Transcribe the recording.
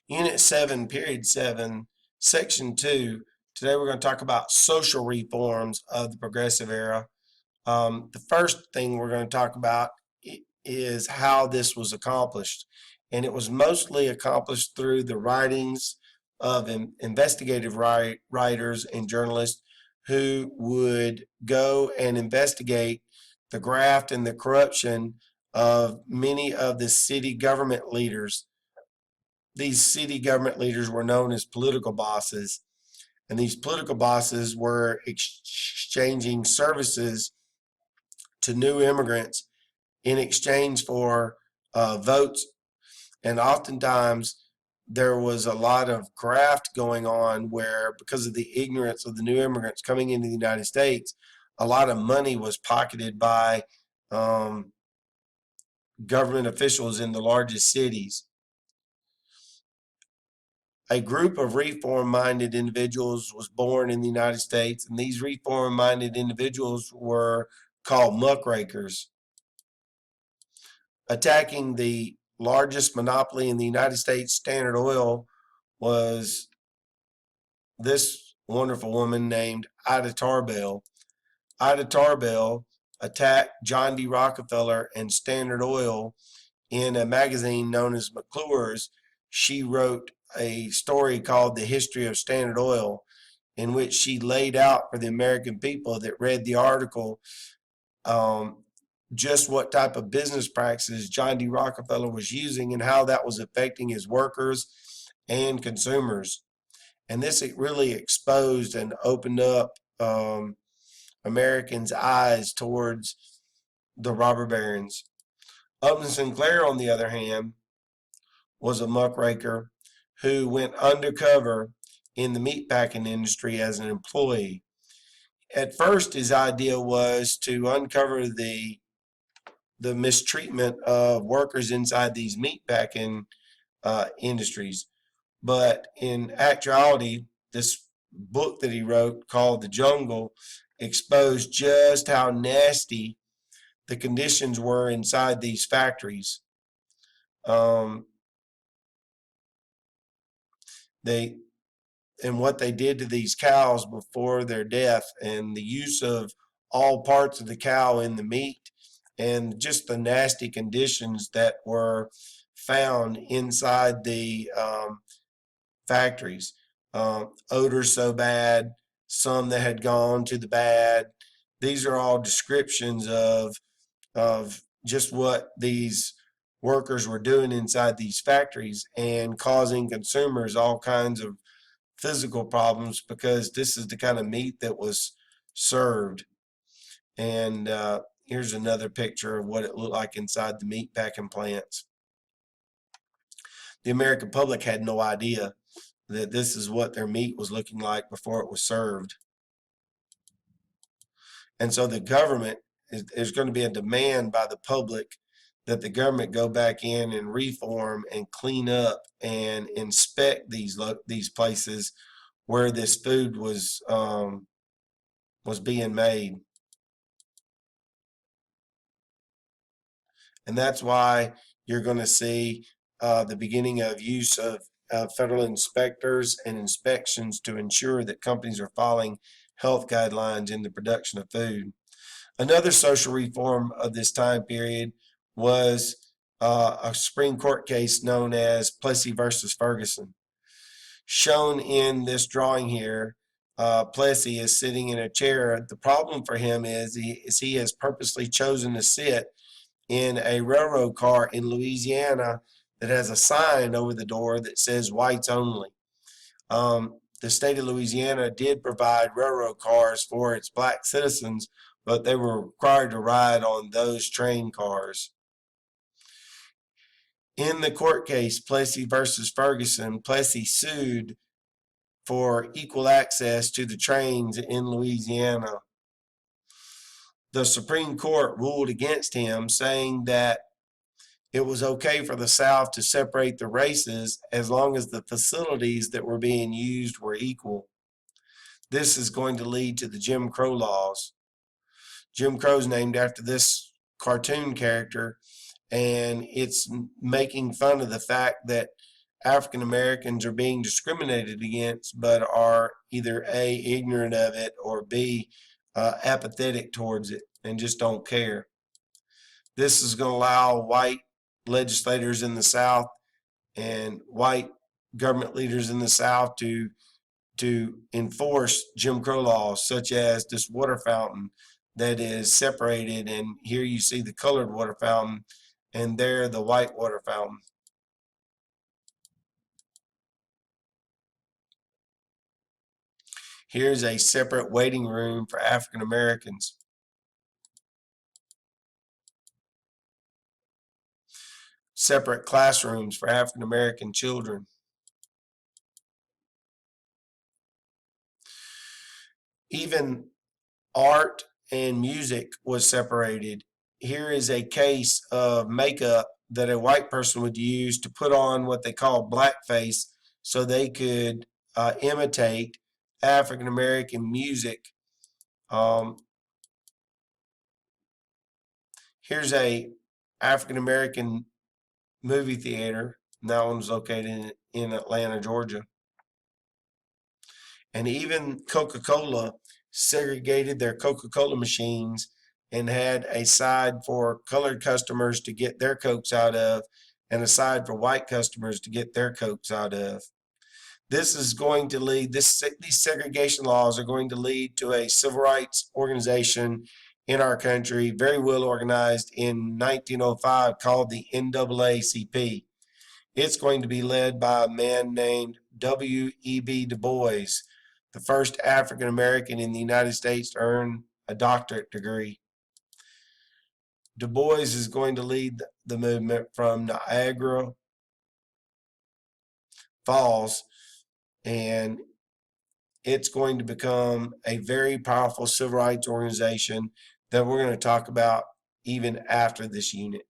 Unit 7, Period 7, Section 2. Today we're going to talk about social reforms of the Progressive Era. The first thing we're going to talk about is how this was accomplished. And it was mostly accomplished through the writings of investigative writers and journalists who would go and investigate the graft and the corruption of many of the city government leaders. These city government leaders were known as political bosses, and these political bosses were exchanging services to new immigrants in exchange for votes. And oftentimes there was a lot of graft going on where, because of the ignorance of the new immigrants coming into the United States, a lot of money was pocketed by um, government officials in the largest cities. A group of reform-minded individuals was born in the United States, and these reform-minded individuals were called muckrakers. Attacking the largest monopoly in the United States, Standard Oil, was this wonderful woman named Ida Tarbell. Ida Tarbell attacked John D. Rockefeller and Standard Oil in a magazine known as McClure's. She wrote a story called The History of Standard Oil, in which she laid out for the American people that read the article just what type of business practices John D. Rockefeller was using and how that was affecting his workers and consumers. And this really exposed and opened up Americans' eyes towards the robber barons. Upton Sinclair, on the other hand, was a muckraker who went undercover in the meatpacking industry as an employee. At first, his idea was to uncover the mistreatment of workers inside these meatpacking industries. But in actuality, this book that he wrote called The Jungle exposed just how nasty the conditions were inside these factories. They and what they did to these cows before their death, and the use of all parts of the cow in the meat, and just the nasty conditions that were found inside the factories. Odors so bad, some that had gone to the bad. These are all descriptions of just what these workers were doing inside these factories and causing consumers all kinds of physical problems, because this is the kind of meat that was served. And here's another picture of what it looked like inside the meat packing plants. The American public had no idea that this is what their meat was looking like before it was served. And so the government, there's going to be a demand by the public that the government go back in and reform and clean up and inspect these places where this food was being made. And that's why you're going to see the beginning of use of federal inspectors and inspections to ensure that companies are following health guidelines in the production of food. Another social reform of this time period was a Supreme Court case known as Plessy versus Ferguson. Shown in this drawing here, Plessy is sitting in a chair. The problem for him is he has purposely chosen to sit in a railroad car in Louisiana that has a sign over the door that says whites only. The state of Louisiana did provide railroad cars for its black citizens, but they were required to ride on those train cars. In the court case, Plessy versus Ferguson, Plessy sued for equal access to the trains in Louisiana. The Supreme Court ruled against him, saying that it was okay for the South to separate the races as long as the facilities that were being used were equal. This is going to lead to the Jim Crow laws. Jim Crow is named after this cartoon character, and it's making fun of the fact that African Americans are being discriminated against, but are either A, ignorant of it, or B, apathetic towards it and just don't care. This is going to allow white legislators in the South and white government leaders in the South to enforce Jim Crow laws, such as this water fountain that is separated. And here you see the colored water fountain, and there the white water fountain. Here's a separate waiting room for African Americans. Separate classrooms for African American children. Even art and music was separated. Here is a case of makeup that a white person would use to put on what they call blackface so they could imitate African American music. Here's a African American movie theater. That one's located in Atlanta, Georgia. And even Coca-Cola segregated their Coca-Cola machines and had a side for colored customers to get their Cokes out of and a side for white customers to get their Cokes out of. This is going to lead, these segregation laws are going to lead to a civil rights organization in our country, very well organized in 1905, called the NAACP. It's going to be led by a man named W.E.B. Du Bois, the first African American in the United States to earn a doctorate degree. Du Bois is going to lead the movement from Niagara Falls, and it's going to become a very powerful civil rights organization that we're going to talk about even after this unit.